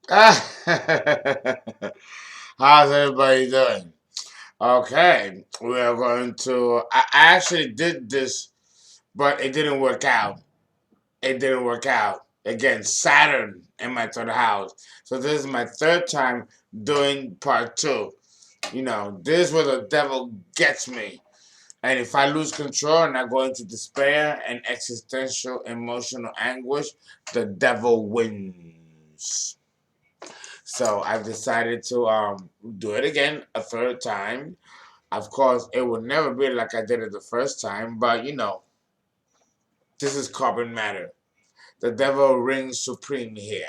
How's everybody doing? Okay, we are going to. I actually did this, but it didn't work out. It didn't work out. Again, Saturn in my third house. So this is my third time doing part two. This is where the devil gets me. And if I lose control and I go into despair and existential emotional anguish, the devil wins. So I've decided to do it again a third time. Of course, it will never be like I did it the first time, but this is carbon matter. The devil reigns supreme here.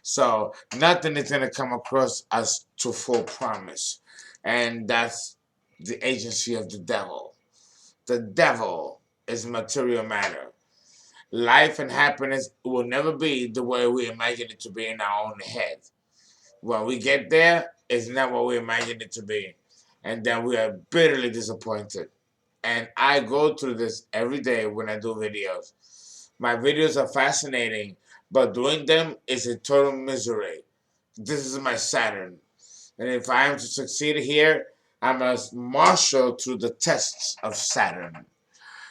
So nothing is gonna come across as to full promise. And that's the agency of the devil. The devil is material matter. Life and happiness will never be the way we imagine it to be in our own head. When we get there, it's not what we imagined it to be. And then we are bitterly disappointed. And I go through this every day when I do videos. My videos are fascinating, but doing them is a total misery. This is my Saturn. And if I am to succeed here, I must marshal through the tests of Saturn.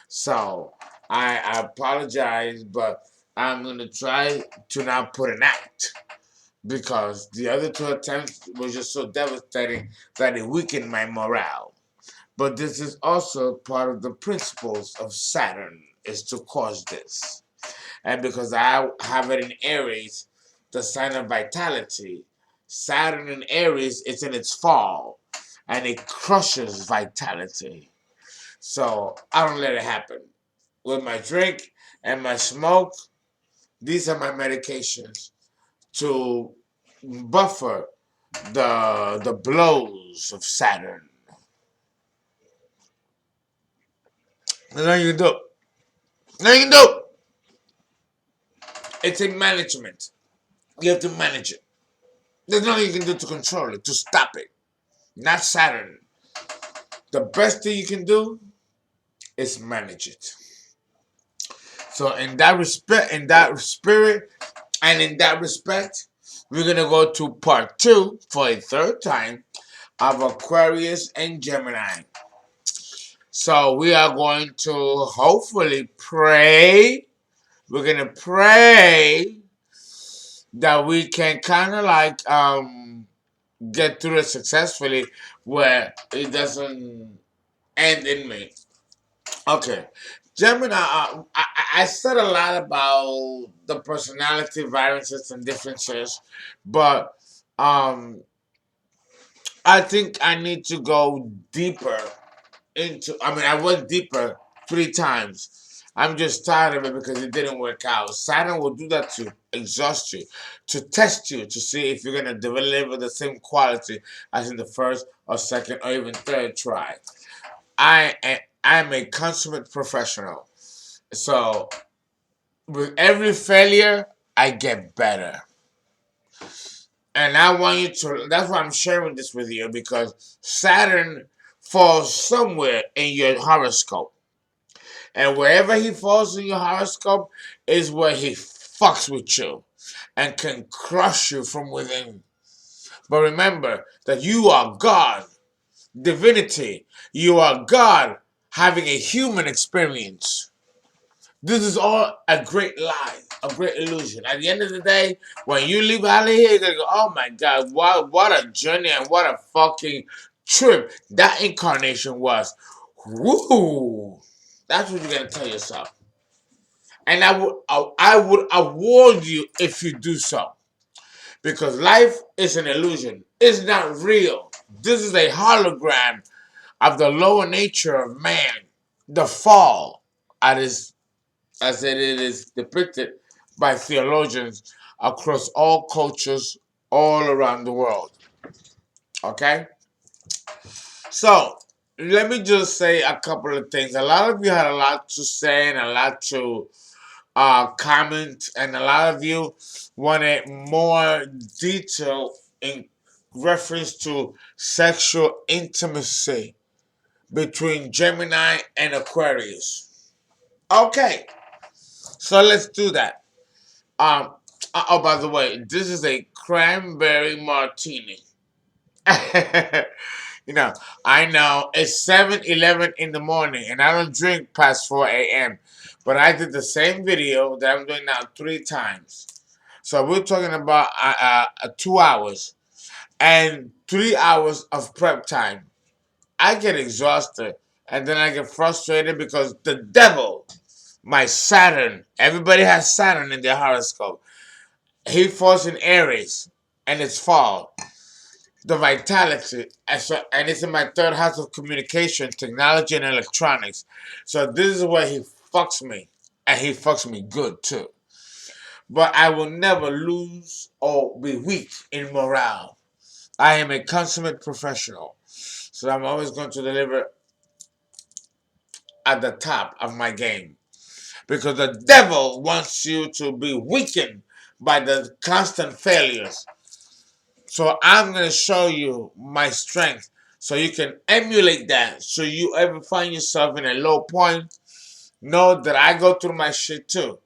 So I apologize, but I'm going to try to not put an act because the other two attempts were just so devastating that it weakened my morale. But this is also part of the principles of Saturn is to cause this. And because I have it in Aries, the sign of vitality, Saturn in Aries is in its fall and it crushes vitality. So I don't let it happen. With my drink and my smoke, these are my medications to buffer the blows of Saturn. And then you can do. Then you can do. It's a management. You have to manage it. There's nothing you can do to control it, to stop it. Not Saturn. The best thing you can do is manage it. So in that respect, in that spirit, and in that respect, we're gonna go to part two for a third time of Aquarius and Gemini. So we are going to hopefully pray. We're gonna pray that we can kind of like get through it successfully, where it doesn't end in me. Okay, Gemini. I said a lot about the personality variances and differences, but um, I think I need to go deeper into. I mean, I went deeper three times. I'm just tired of it because it didn't work out. Saturn will do that to exhaust you, to test you, to see if you're gonna deliver the same quality as in the first or second or even third try. I am a consummate professional. So with every failure, I get better. And I want you to, that's why I'm sharing this with you because Saturn falls somewhere in your horoscope. And wherever he falls in your horoscope is where he fucks with you and can crush you from within. But remember that you are God, divinity. You are God having a human experience. This is all a great lie, a great illusion. At the end of the day, when you leave out of here, you're gonna go, oh my God, what a journey and what a fucking trip that incarnation was. Woo! That's what you're gonna tell yourself. And I would award you if you do so. Because life is an illusion. It's not real. This is a hologram of the lower nature of man, the fall, as it is depicted by theologians across all cultures all around the world. Okay? So, let me just say a couple of things. A lot of you had a lot to say and a lot to comment, and a lot of you wanted more detail in reference to sexual intimacy between Gemini and Aquarius. Okay, so let's do that. Um, Oh, by the way, this is a cranberry martini. You know, I know it's 7:11 in the morning and I don't drink past 4 a.m. But I did the same video that I'm doing now 3 times. So we're talking about 2 hours and 3 hours of prep time. I get exhausted and then I get frustrated because the devil, my Saturn, everybody has Saturn in their horoscope. He falls in Aries and it's fall. The vitality, and it's in my third house of communication, technology, and electronics. So this is where he fucks me, and he fucks me good too. But I will never lose or be weak in morale. I am a consummate professional, so I'm always going to deliver at the top of my game because the devil wants you to be weakened by the constant failures. So I'm going to show you my strength so you can emulate that. So you ever find yourself in a low point, know that I go through my shit too.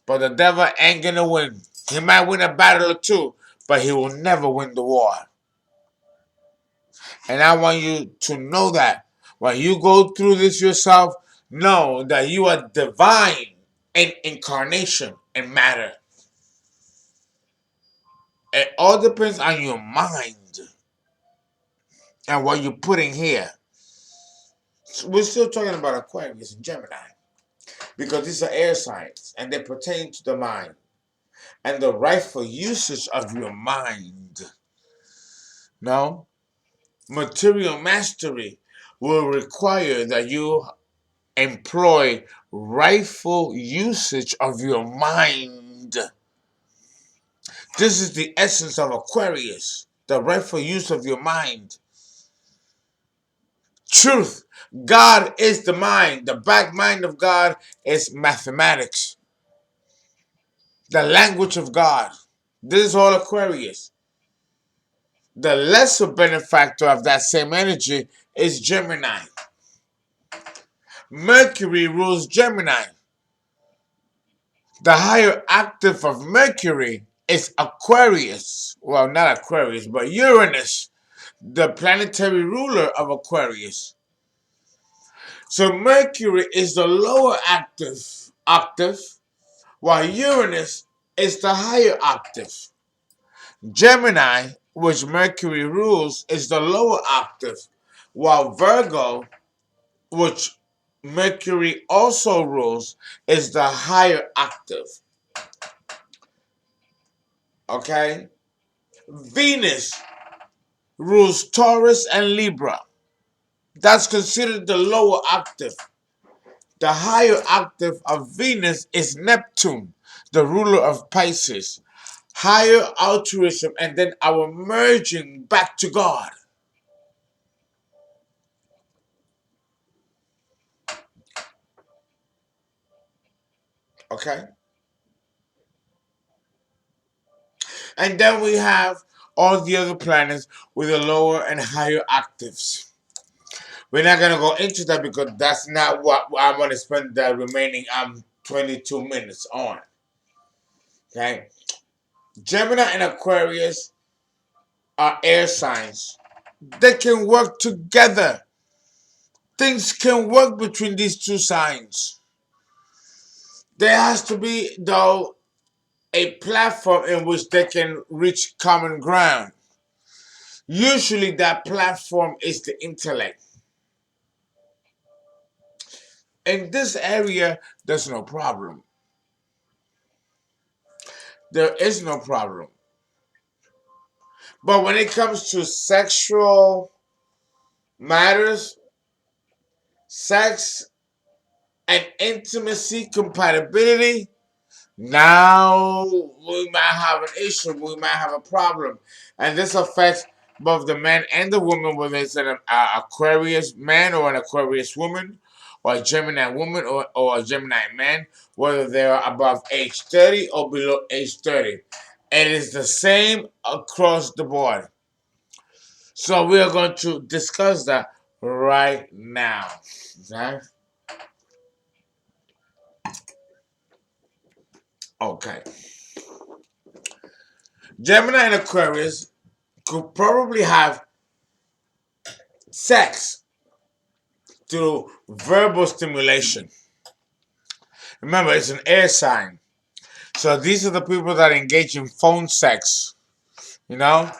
But the devil ain't going to win. He might win a battle or two, but he will never win the war. And I want you to know that. When you go through this yourself, know that you are divine in incarnation and matter. It all depends on your mind and what you're putting here. We're still talking about Aquarius and Gemini because these are air signs and they pertain to the mind and the rightful usage of your mind. No, material mastery will require that you employ rightful usage of your mind. This is the essence of Aquarius, the rightful use of your mind. Truth. God is the mind. The back mind of God is mathematics. The language of God. This is all Aquarius. The lesser benefactor of that same energy is Gemini. Mercury rules Gemini. The higher octave of Mercury is Aquarius. Well, not Aquarius, but Uranus, the planetary ruler of Aquarius. So Mercury is the lower octave, while Uranus is the higher octave. Gemini, which Mercury rules, is the lower octave, while Virgo, which Mercury also rules, is the higher octave. Okay? Venus rules Taurus and Libra. That's considered the lower octave. The higher octave of Venus is Neptune, the ruler of Pisces. Higher altruism and then our merging back to God. Okay? And then we have all the other planets with the lower and higher octaves. We're not going to go into that because that's not what I want to spend the remaining 22 minutes on. Okay? Gemini and Aquarius are air signs. They can work together. Things can work between these two signs. There has to be, though, a platform in which they can reach common ground. Usually that platform is the intellect. In this area, there's no problem. There is no problem. But when it comes to sexual matters, sex and intimacy compatibility, now we might have an issue, we might have a problem. And this affects both the man and the woman, whether it's an Aquarius man or an Aquarius woman, or a Gemini woman or a Gemini man, whether they are above age 30 or below age 30. It is the same across the board. So we are going to discuss that right now. Okay? Okay. Gemini and Aquarius could probably have sex through verbal stimulation. Remember, it's an air sign. So these are the people that engage in phone sex. You know?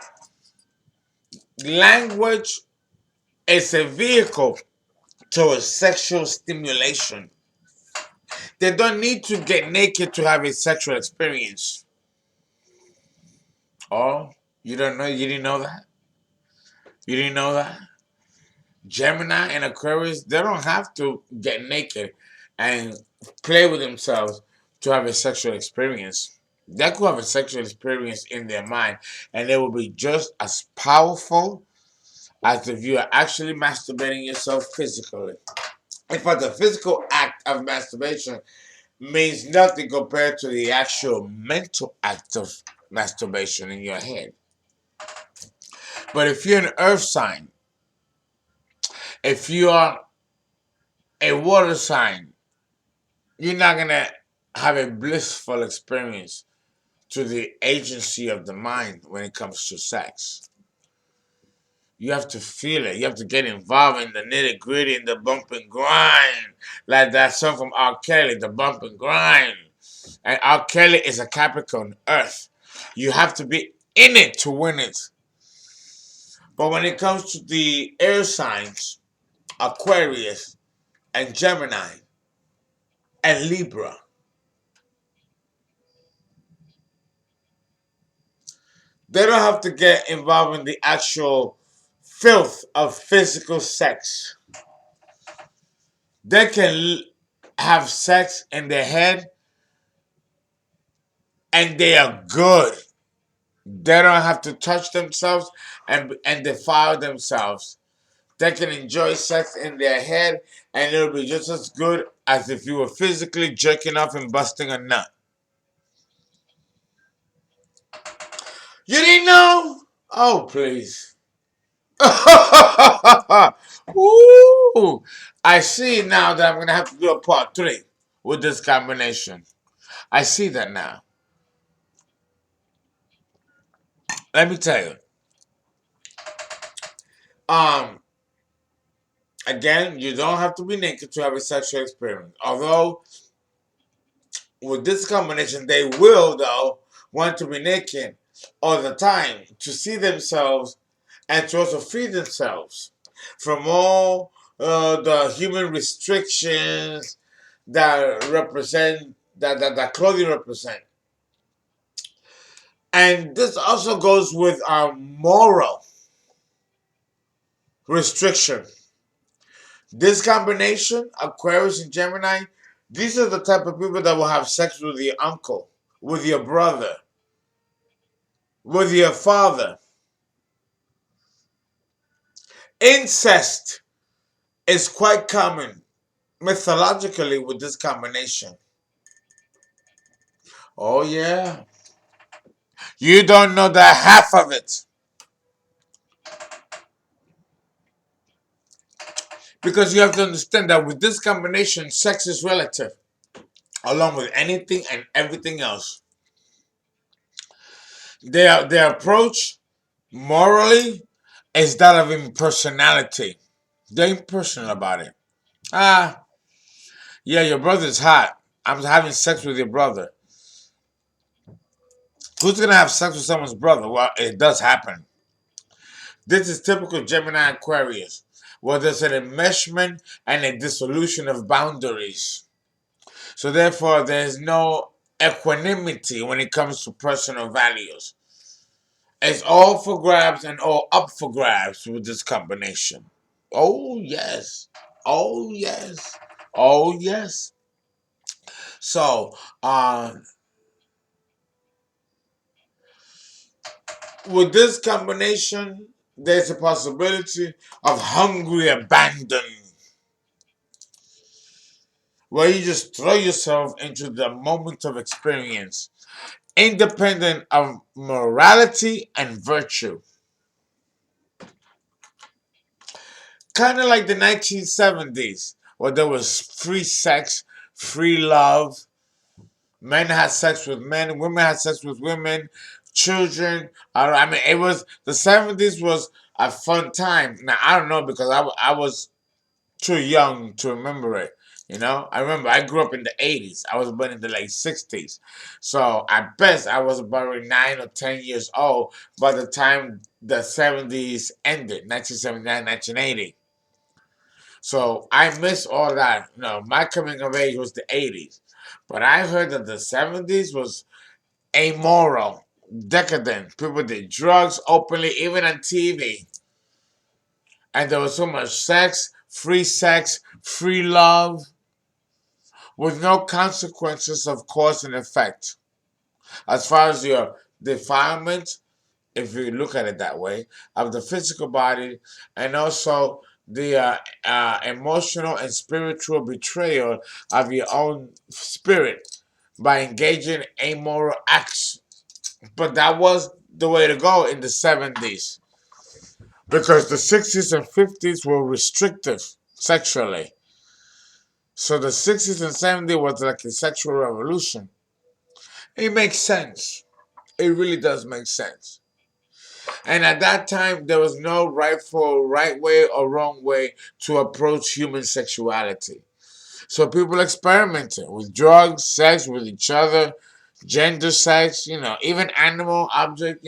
Language is a vehicle towards sexual stimulation. They don't need to get naked to have a sexual experience. Oh, you don't know? You didn't know that? You didn't know that? Gemini and Aquarius, they don't have to get naked and play with themselves to have a sexual experience. They could have a sexual experience in their mind, and it will be just as powerful as if you are actually masturbating yourself physically. In fact, the physical act of masturbation means nothing compared to the actual mental act of masturbation in your head. But if you're an earth sign, if you are a water sign, you're not going to have a blissful experience to the agency of the mind when it comes to sex. You have to feel it. You have to get involved in the nitty gritty and the bump and grind. Like that song from R. Kelly, the bump and grind. And R. Kelly is a Capricorn Earth. You have to be in it to win it. But when it comes to the air signs, Aquarius and Gemini and Libra, they don't have to get involved in the actual filth of physical sex. They can have sex in their head and they are good. They don't have to touch themselves and defile themselves. They can enjoy sex in their head and it'll be just as good as if you were physically jerking off and busting a nut. You didn't know? Oh, please. Ooh, I see now that I'm going to have to do a part 3 with this combination. I see that now. Let me tell you. Um, Again, you don't have to be naked to have a sexual experience. Although, with this combination, they will, though, want to be naked all the time to see themselves and to also free themselves from all the human restrictions that represent that clothing represent. And this also goes with our moral restriction. This combination, Aquarius and Gemini, these are the type of people that will have sex with your uncle, with your brother, with your father. Incest is quite common mythologically with this combination. Oh, yeah. You don't know the half of it. Because you have to understand that with this combination, sex is relative, along with anything and everything else. Their approach, morally, is that of impersonality. They're impersonal about it. Ah, yeah, your brother's hot. I'm having sex with your brother. Who's going to have sex with someone's brother? Well, it does happen. This is typical Gemini Aquarius, where there's an enmeshment and a dissolution of boundaries. So therefore, there's no equanimity when it comes to personal values. It's all for grabs and all up for grabs with this combination. Oh, yes. Oh, yes. Oh, yes. So, with this combination, there's a possibility of hungry abandon, where you just throw yourself into the moment of experience, independent of morality and virtue. Kind of like the 1970s, where there was free sex, free love. Men had sex with men, women had sex with women. children. I mean, it was the 70s was a fun time. Now I don't know because I was too young to remember it. You know, I remember I grew up in the 80s. I was born in the late 60s. So at best, I was about 9 or 10 years old by the time the 70s ended, 1979, 1980. So I missed all that. You know, my coming of age was the 80s. But I heard that the 70s was amoral, decadent. People did drugs openly, even on TV. And there was so much sex, free love, with no consequences of cause and effect. As far as your defilement, if you look at it that way, of the physical body, and also the emotional and spiritual betrayal of your own spirit by engaging in amoral acts. But that was the way to go in the 70s because the 60s and 50s were restrictive sexually. So the 60s and 70s was like a sexual revolution. It makes sense. It really does make sense. And at that time, there was no right way or wrong way to approach human sexuality. So people experimented with drugs, sex, with each other, gender sex, even animal object,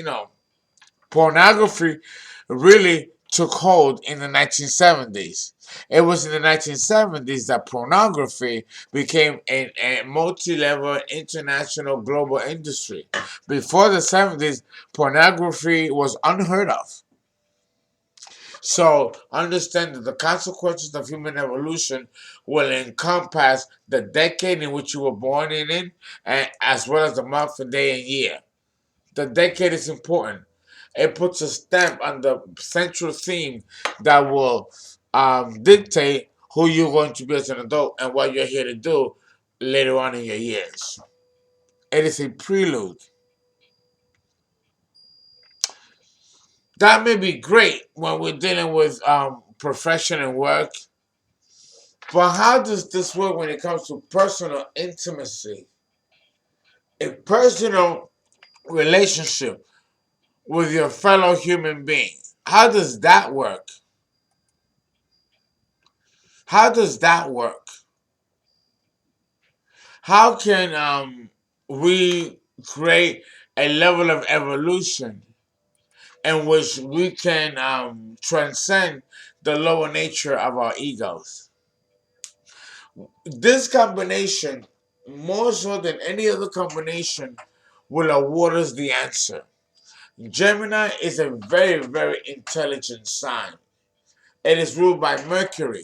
pornography really took hold in the 1970s. It was in the 1970s that pornography became a multi-level international global industry. Before the 70s, pornography was unheard of. So understand that the consequences of human evolution will encompass the decade in which you were born in, and as well as the month, and day, and year. The decade is important. It puts a stamp on the central theme that will dictate who you're going to be as an adult and what you're here to do later on in your years. It is a prelude. That may be great when we're dealing with profession and work, but how does this work when it comes to personal intimacy? A personal relationship with your fellow human being. How does that work? How does that work? How can we create a level of evolution in which we can transcend the lower nature of our egos? This combination, more so than any other combination, will award us the answer. Gemini is a very, very intelligent sign. It is ruled by Mercury.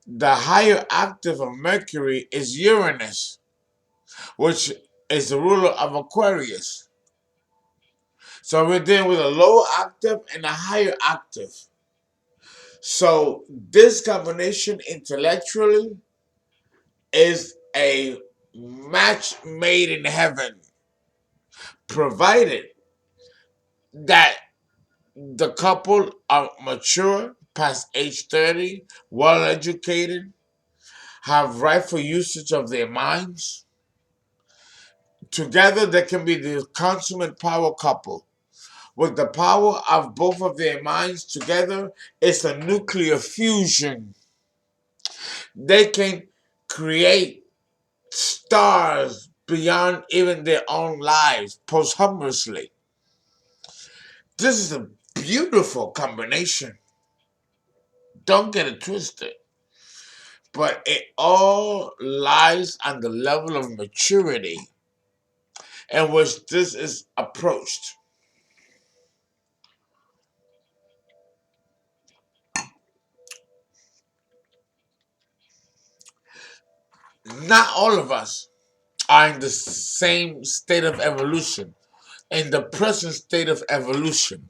The higher octave of Mercury is Uranus, which is the ruler of Aquarius. So we're dealing with a lower octave and a higher octave. So this combination intellectually is a match made in heaven, provided that the couple are mature, past age 30, well educated, have rightful usage of their minds. Together, they can be the consummate power couple. With the power of both of their minds together, it's a nuclear fusion. They can create stars beyond even their own lives posthumously. This is a beautiful combination. Don't get it twisted. But it all lies on the level of maturity in which this is approached. Not all of us are in the same state of evolution, in the present state of evolution.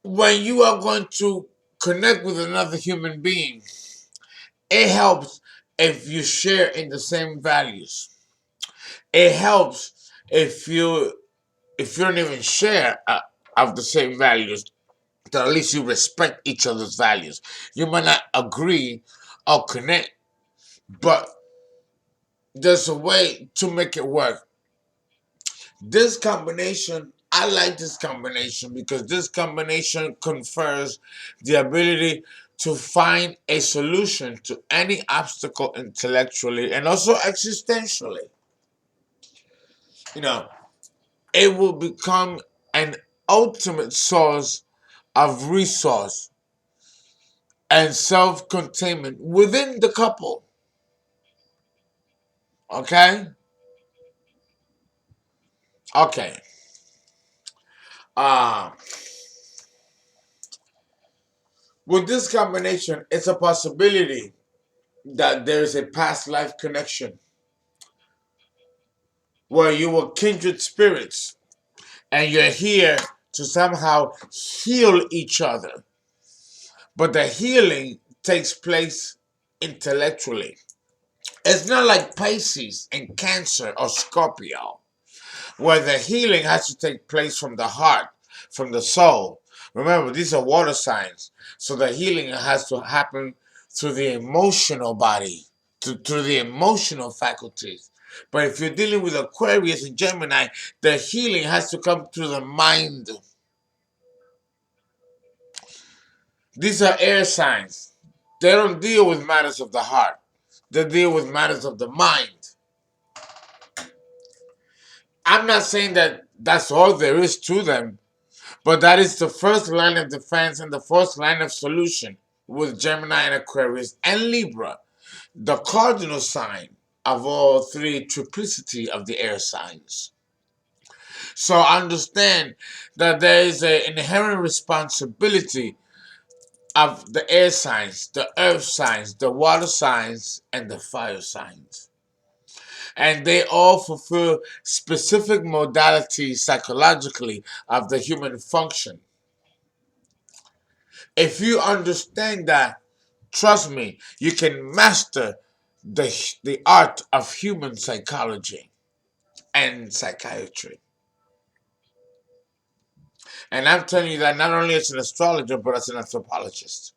When you are going to connect with another human being, it helps if you share in the same values. It helps if you don't even share of the same values, that at least you respect each other's values. You might not agree or connect, but there's a way to make it work. This combination, I like this combination because this combination confers the ability to find a solution to any obstacle intellectually and also existentially. You know, it will become an ultimate source of resource and self-containment within the couple. Okay? Okay. Uh, with this combination, it's a possibility that there is a past life connection where you were kindred spirits and you're here to somehow heal each other. But the healing takes place intellectually. It's not like Pisces and Cancer or Scorpio, where the healing has to take place from the heart, from the soul. Remember, these are water signs, so the healing has to happen through the emotional body, through the emotional faculties. But if you're dealing with Aquarius and Gemini, the healing has to come through the mind. These are air signs. They don't deal with matters of the heart. They deal with matters of the mind. I'm not saying that that's all there is to them, but that is the first line of defense and the first line of solution with Gemini and Aquarius and Libra, the cardinal sign of all three triplicity of the air signs. So understand that there is an inherent responsibility of the air signs, the earth signs, the water signs, and the fire signs. And they all fulfill specific modalities psychologically of the human function. If you understand that, trust me, you can master the art of human psychology and psychiatry. And I'm telling you that not only as an astrologer, but as an anthropologist.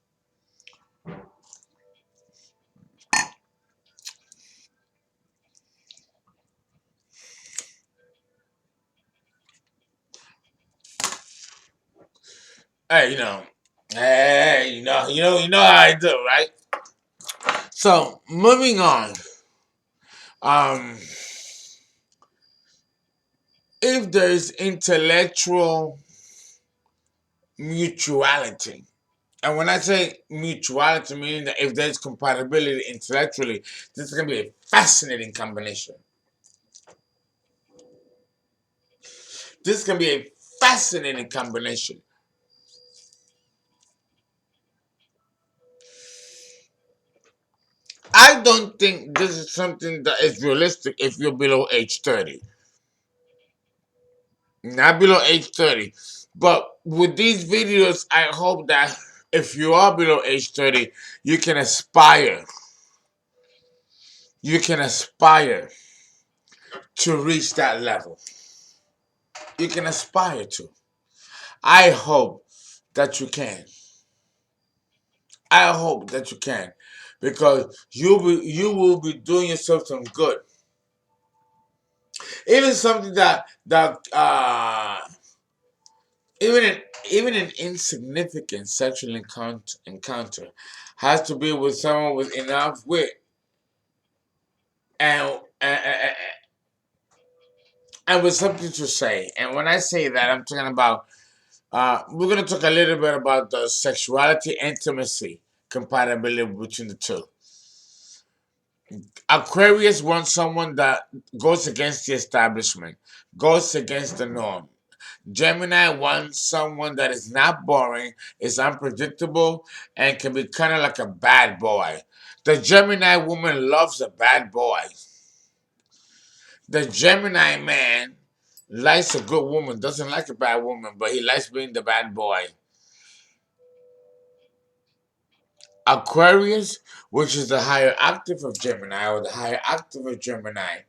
Hey, you know how I do, right? So moving on. Um, if there is intellectual mutuality, and when I say mutuality, meaning that if there's compatibility intellectually, this is going to be a fascinating combination. This can be a fascinating combination. I don't think this is something that is realistic if you're below age 30. Not below age 30. But with these videos, I hope that if you are below age 30, you can aspire. You can aspire to reach that level. You can aspire to. I hope that you can. I hope that you can. Because you will be doing yourself some good. Even something that even an even an insignificant sexual encounter has to be with someone with enough wit and and, and with something to say. And when I say that, I'm talking about we're gonna talk a little bit about the sexuality, intimacy, compatibility between the two. Aquarius wants someone that goes against the establishment, goes against the norm. Gemini wants someone that is not boring, is unpredictable, and can be kind of like a bad boy. The Gemini woman loves a bad boy. The Gemini man likes a good woman, doesn't like a bad woman, but he likes being the bad boy. Aquarius, which is the higher octave of Gemini, or the higher octave of Gemini,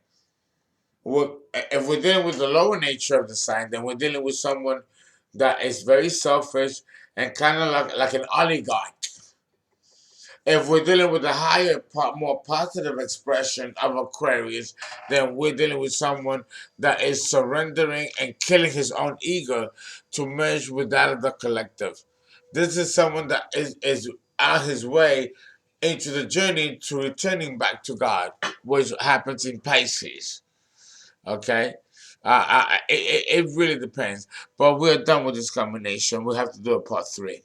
if we're dealing with the lower nature of the sign, then we're dealing with someone that is very selfish and kind of like an oligarch. If we're dealing with a higher, more positive expression of Aquarius, then we're dealing with someone that is surrendering and killing his own ego to merge with that of the collective. This is someone that is on his way into the journey to returning back to God, which happens in Pisces. Okay? It really depends. But we're done with this combination. We have to do a part 3.